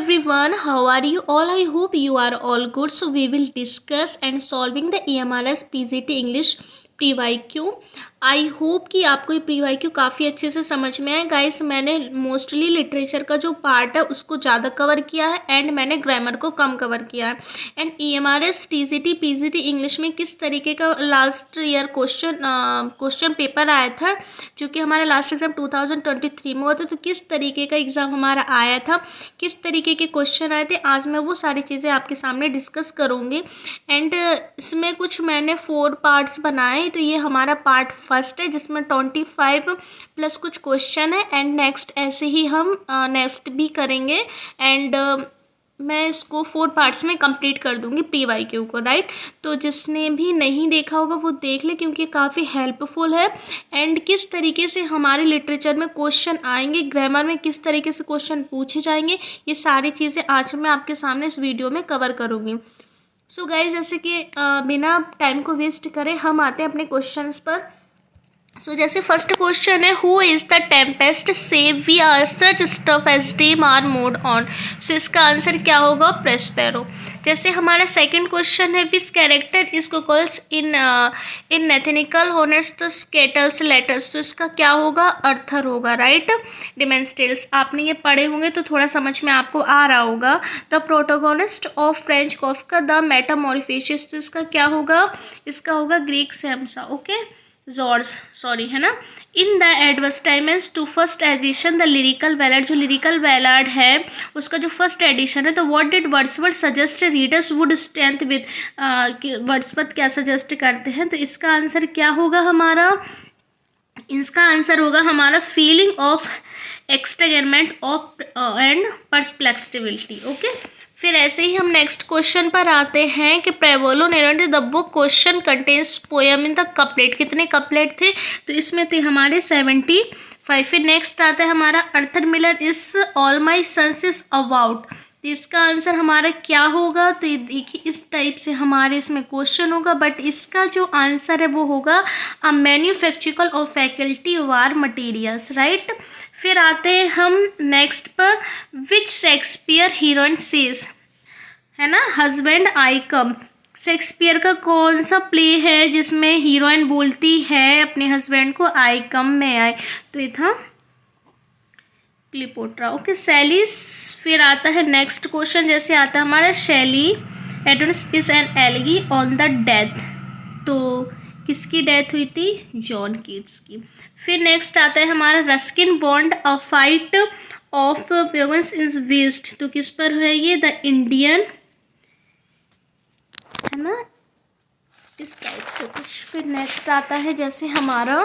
everyone, how are you all? I hope you are all good. So we will discuss and solving the EMRS PGT English PYQ. I hope कि आपको ये PYQ काफ़ी अच्छे से समझ में आए गाइस। मैंने मोस्टली लिटरेचर का जो पार्ट है उसको ज़्यादा कवर किया है एंड मैंने ग्रामर को कम कवर किया है। And EMRS TGT PGT English में किस तरीके का लास्ट ईयर क्वेश्चन पेपर आया था, जो कि हमारा लास्ट एग्ज़ाम 2023 में हुआ था, तो किस तरीके का एग्ज़ाम हमारा आया था, किस तरीके के क्वेश्चन आए थे, आज मैं वो सारी चीज़ें आपके सामने डिस्कस करूँगी। एंड इसमें कुछ मैंने 4 पार्ट्स बनाए, तो ये हमारा पार्ट फर्स्ट है जिसमें 25 प्लस कुछ क्वेश्चन है। एंड नेक्स्ट ऐसे ही हम नेक्स्ट भी करेंगे एंड मैं इसको 4 पार्ट्स में कंप्लीट कर दूंगी PYQ को, राइट। तो जिसने भी नहीं देखा होगा वो देख ले, क्योंकि काफ़ी हेल्पफुल है। एंड किस तरीके से हमारे लिटरेचर में क्वेश्चन आएंगे, ग्रामर में किस तरीके से क्वेश्चन पूछे जाएंगे, ये सारी चीज़ें आज मैं आपके सामने इस वीडियो में कवर करूँगी। सो गाइज, जैसे कि बिना टाइम को वेस्ट करें हम आते हैं अपने क्वेश्चंस पर। सो जैसे फर्स्ट क्वेश्चन है, who is the tempest save we are such stuff as dreams are made on. So इसका आंसर क्या होगा? प्रेस्पेरो। जैसे हमारा सेकंड क्वेश्चन है, which character is cuckolds in Nathaniel Hawthorne's the scarlet letters. तो इसका क्या होगा? अर्थर होगा, राइट। डिमेंस्टेल्स आपने ये पढ़े होंगे तो थोड़ा समझ में आपको आ रहा होगा। The protagonist of Franz Kafka the metamorphosis. तो इसका क्या होगा? इसका होगा Gregor Samsa, okay, George, sorry, है ना। In the advertisements to first edition the lyrical ballad, जो लिरिकल बैलाड है उसका जो फर्स्ट एडिशन है, तो what did Wordsworth suggest readers would stand with. Wordsworth क्या सजेस्ट करते हैं? तो इसका आंसर क्या होगा हमारा? इसका आंसर होगा हमारा फीलिंग ऑफ एक्सटेगमेंट ऑफ एंड परप्लेक्सिबिलिटी, ओके। फिर ऐसे ही हम नेक्स्ट क्वेश्चन पर आते हैं कि प्रेवोलो narrated the book question contains poem in the couplet. कितने कपलेट थे? तो इसमें थे हमारे 75। फिर नेक्स्ट आता है हमारा Arthur Miller is all my sons is about. तो इसका आंसर हमारा क्या होगा? तो ये देखिए इस टाइप से हमारे इसमें क्वेश्चन होगा, बट इसका जो आंसर है वो होगा a manufacturing of faculty war materials, right. फिर आते हैं हम नेक्स्ट पर, विच शेक्सपियर हीरोइन सेज, है ना, हस्बैंड आई कम। शेक्सपियर का कौन सा प्ले है जिसमें हीरोइन बोलती है अपने हस्बैंड को आई कम में आए? तो ये था क्लियोपेट्रा, ओके, सैली। फिर आता है नेक्स्ट क्वेश्चन, जैसे आता है हमारा Shelley Adonais is an elegy on the death. तो किसकी डेथ हुई थी? जॉन कीट्स की। फिर नेक्स्ट आता है हमारा Ruskin Bond a fight of pagans is west. तो किस पर है ये? द इंडियन, है ना, इस टाइप से कुछ। फिर नेक्स्ट आता है जैसे हमारा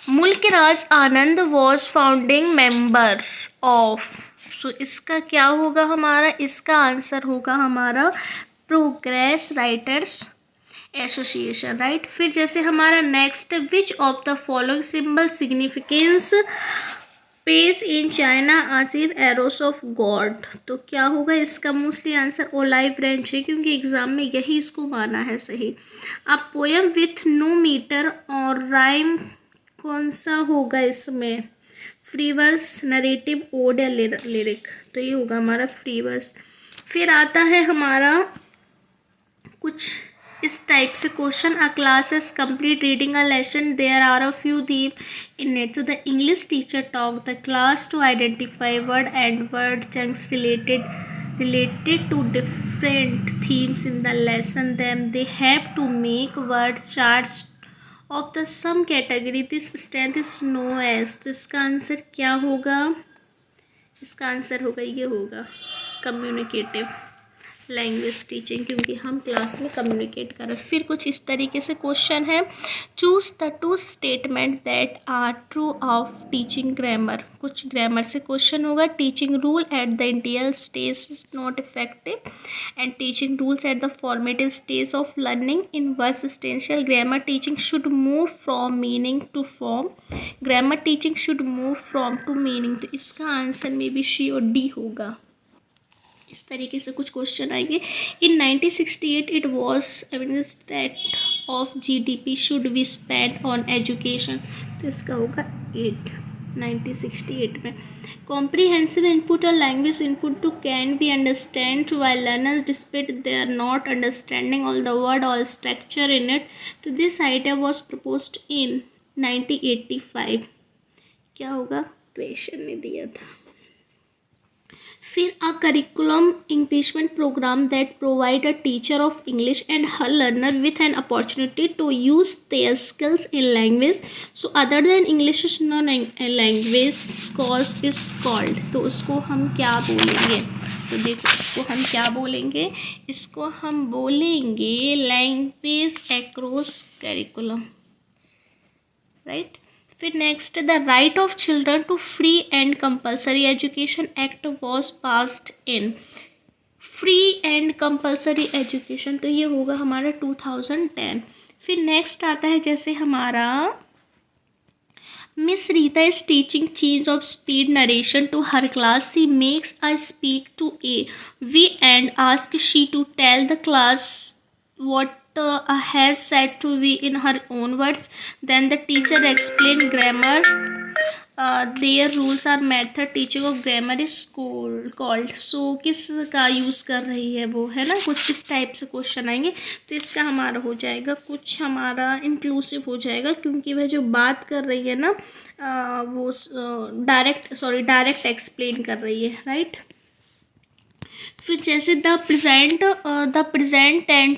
मुल्कराज आनंद वॉज फाउंडिंग मेंबर ऑफ। सो इसका क्या होगा हमारा? इसका आंसर होगा हमारा प्रोग्रेस राइटर्स एसोसिएशन, राइट। फिर जैसे हमारा next, which of the following symbol significance pace in Chinua Achebe arrows of God. तो क्या होगा इसका? मोस्टली आंसर ओलाइव ब्रांच है, क्योंकि एग्जाम में यही इसको माना है सही। अब पोएम विथ नो मीटर और राइम कौन सा होगा इसमें? फ्री वर्स, नरेटिव, ओड या लिरिक? तो ये होगा हमारा फ्री वर्स। फिर आता है हमारा कुछ इस टाइप से question, a class is complete reading a lesson, there are a few theme in it. तो the English teacher talk the class to identify word and word chunks related to different themes in the lesson. Then they have to make word charts of the some category. This strength is known as। तो इसका answer क्या होगा? इसका answer होगा, ये होगा communicative language teaching, क्योंकि हम क्लास में कम्युनिकेट कर रहे हैं। फिर कुछ इस तरीके से क्वेश्चन है, choose the 2 statement that are true of teaching grammar. कुछ ग्रामर से क्वेश्चन होगा। Teaching rule at the initial stage is not effective and teaching rules at the formative stage of learning in verse essential. Grammar teaching should move from meaning to form. Grammar teaching should move from to meaning. तो इसका answer में भी सी और D होगा। इस तरीके से कुछ क्वेश्चन आएंगे। इन 1968 it was evidence that of GDP should be spend on education. तो इसका होगा 8, 1968 में। Comprehensive input or language input to can be understood while learners despite their not understanding all the word or structure in it. तो this idea was proposed in 1985. क्या होगा, question में दिया था. फिर a curriculum enrichment program that provide a teacher of English and her learner with an opportunity to use their skills in language so other than English language course is called. तो उसको हम क्या बोलेंगे, तो देखो इसको हम क्या बोलेंगे, इसको हम बोलेंगे लैंग्वेज एक्रोस करिकुलम, राइट. फिर next, the right of children to free and compulsory education act was passed in. Free and compulsory education, तो ये होगा हमारा 2010. फिर नेक्स्ट आता है जैसे हमारा Miss Rita is teaching change of speed narration to her class. She makes a speak to A, V and asks she to tell the class what has said to V in her own words. Then the teacher explain grammar. Their rules are method teaching of grammar is called. So किस का use कर रही है वो, है ना, कुछ इस टाइप से क्वेश्चन आएंगे. तो इसका हमारा हो जाएगा कुछ हमारा इंक्लूसिव हो जाएगा, क्योंकि वह जो बात कर रही है ना वो डायरेक्ट एक्सप्लेन कर रही है, राइट. फिर जैसे the present and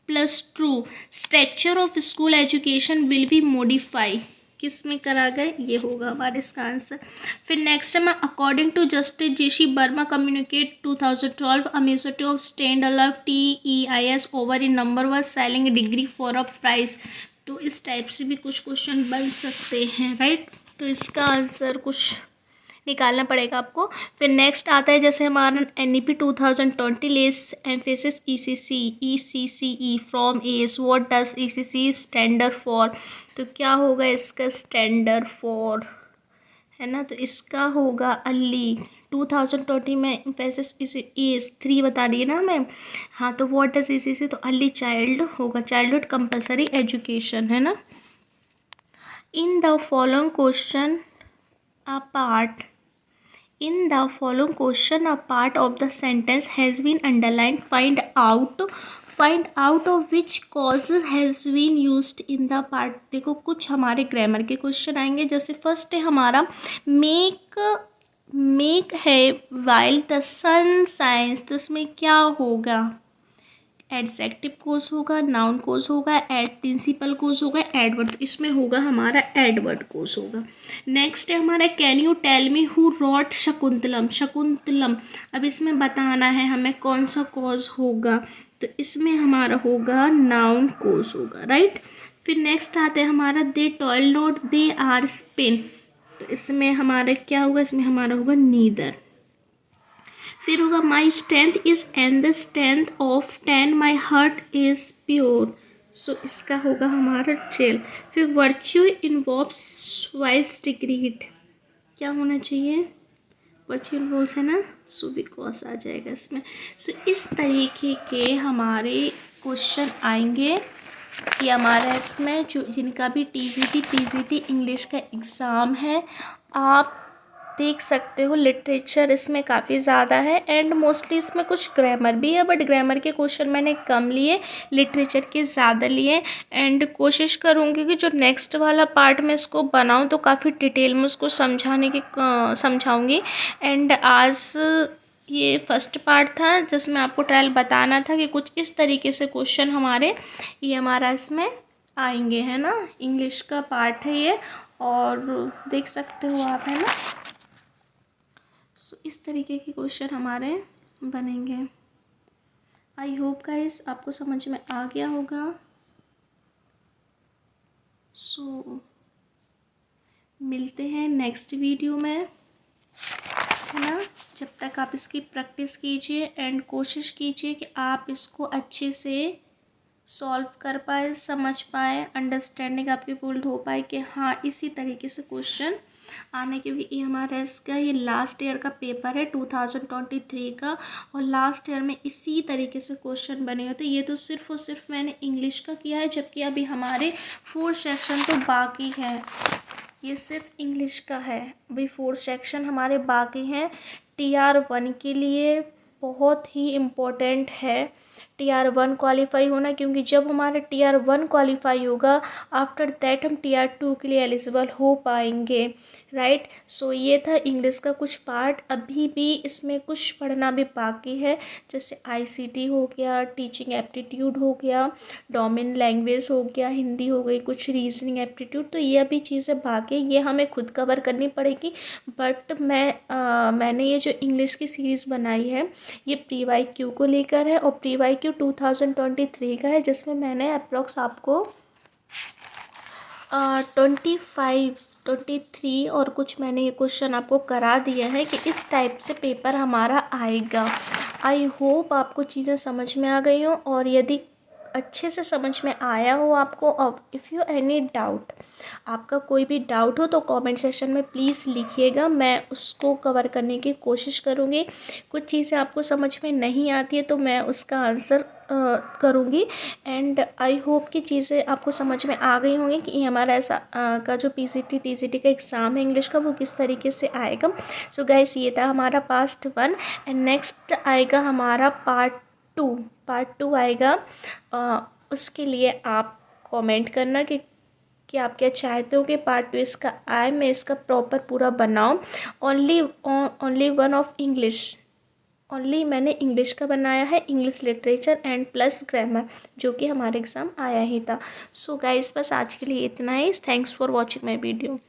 plus true structure of school education will be modify, किस में करा गए, ये होगा हमारे इसका आंसर. फिर नेक्स्ट है according to Justice JC Verma communicate 2012 a majority of stand alive TEIS over in number was selling degree for a price. तो इस टाइप से भी कुछ क्वेश्चन बन सकते हैं, राइट. तो इसका आंसर कुछ निकालना पड़ेगा आपको. फिर नेक्स्ट आता है जैसे हमारा NEP 2020 lays emphasis ECCE from age. What does ECC standard for, तो क्या होगा इसका स्टैंडर्ड फॉर, है ना. तो इसका होगा अर्ली 2020 में एम्फेसिस एज 3 बता रही है ना हमें. हाँ, तो व्हाट डज ECC, तो अर्ली चाइल्ड होगा, चाइल्डहुड कंपल्सरी एजुकेशन, है ना. In the following question a part of the sentence has been underlined. Find out of which causes has been used in the part. देखो कुछ हमारे grammar के question आएंगे. जैसे फर्स्ट है हमारा मेक है while the sun shines, तो इसमें क्या होगा, एडजेक्टिव कोज होगा, नाउन कोज होगा, प्रिंसिपल कोज होगा, एडवर्ड. तो इसमें होगा हमारा एडवर्ड कोज होगा. नेक्स्ट है हमारा can you tell me who wrote Shakuntalam. अब इसमें बताना है हमें कौन सा कोज होगा, तो इसमें हमारा होगा नाउन कोज होगा, राइट. फिर नेक्स्ट आता है हमारा they toil not they are spin, तो इसमें हमारा क्या होगा, इसमें हमारा होगा नीदर. फिर होगा my strength is and the strength of 10 my heart is pure, so इसका होगा हमारा ट्रेल. फिर वर्च्यू इन्वॉल्व्स वाइज डिग्रीड, क्या होना चाहिए, वर्च्यू इन्वॉल्व्स है ना, सो बिकॉज आ जाएगा इसमें. सो इस तरीके के हमारे क्वेश्चन आएंगे कि हमारा इसमें जो जिनका भी TGT PGT इंग्लिश का एग्ज़ाम है आप देख सकते हो. लिटरेचर इसमें काफ़ी ज़्यादा है एंड मोस्टली इसमें कुछ ग्रामर भी है, बट ग्रामर के क्वेश्चन मैंने कम लिए, लिटरेचर के ज़्यादा लिए. एंड कोशिश करूँगी कि जो नेक्स्ट वाला पार्ट में इसको बनाऊँ तो काफ़ी डिटेल में उसको समझाऊँगी. एंड आज ये फर्स्ट पार्ट था जिसमें आपको ट्रायल बताना था कि कुछ इस तरीके से क्वेश्चन ये हमारा इसमें आएंगे, है ना. इंग्लिश का पार्ट है ये, और देख सकते हो आप, है ना. सो इस तरीके के क्वेश्चन हमारे बनेंगे. आई होप गाइस आपको समझ में आ गया होगा. सो मिलते हैं नेक्स्ट वीडियो में, है ना. जब तक आप इसकी प्रैक्टिस कीजिए एंड कोशिश कीजिए कि आप इसको अच्छे से सॉल्व कर पाए, समझ पाए, अंडरस्टैंडिंग आपकी फुल हो पाए कि हाँ इसी तरीके से क्वेश्चन आने के भी. हमारा इसका ये लास्ट ईयर का पेपर है 2023 का, और लास्ट ईयर में इसी तरीके से क्वेश्चन बने होते. ये तो सिर्फ और सिर्फ मैंने इंग्लिश का किया है, जबकि अभी हमारे 4 सेक्शन तो बाकी है. ये सिर्फ इंग्लिश का है। अभी 4 सेक्शन हमारे बाकी हैं। TR1 के लिए बहुत ही इम्पोर्टेंट है TR1 क्वालिफाई होना, क्योंकि जब हमारा TR1 क्वालिफाई होगा आफ्टर दैट हम TR2 के लिए एलिजिबल हो पाएंगे, राइट। सो ये था इंग्लिश का कुछ पार्ट। अभी भी इसमें कुछ पढ़ना भी बाकी है, जैसे ICT हो गया, टीचिंग एप्टीट्यूड हो गया, डोमेन लैंग्वेज हो गया, हिंदी हो गई, कुछ रीजनिंग एप्टीट्यूड। तो ये अभी चीज़ें बाकी, ये हमें खुद कवर करनी पड़ेगी। बट मैंने ये जो इंग्लिश की सीरीज़ बनाई है ये PYQ को लेकर है, और PYQ 2023 का है, जिसमें मैंने अप्रॉक्स आपको 23 और कुछ मैंने ये क्वेश्चन आपको करा दिया है कि इस टाइप से पेपर हमारा आएगा। आई होप आपको चीज़ें समझ में आ गई हो, और यदि अच्छे से समझ में आया हो आपको, और इफ़ यू एनी डाउट, आपका कोई भी डाउट हो तो कमेंट सेक्शन में प्लीज़ लिखिएगा, मैं उसको कवर करने की कोशिश करूँगी। कुछ चीज़ें आपको समझ में नहीं आती है तो मैं उसका आंसर करूँगी। एंड आई होप कि चीज़ें आपको समझ में आ गई होंगी कि हमारा ऐसा का जो PCT TCT का एग्ज़ाम है इंग्लिश का, वो किस तरीके से आएगा। सो गाइस, ये था हमारा पार्ट 1, एंड नेक्स्ट आएगा हमारा पार्ट 2 आएगा। उसके लिए आप कमेंट करना कि आप क्या चाहते हो कि पार्ट 2 इसका आए, मैं इसका प्रॉपर पूरा बनाऊं। Only one of English, only मैंने इंग्लिश का बनाया है, English literature and plus grammar, जो कि हमारे एग्ज़ाम आया ही था। सो गाइस, बस आज के लिए इतना ही। Thanks for watching my video.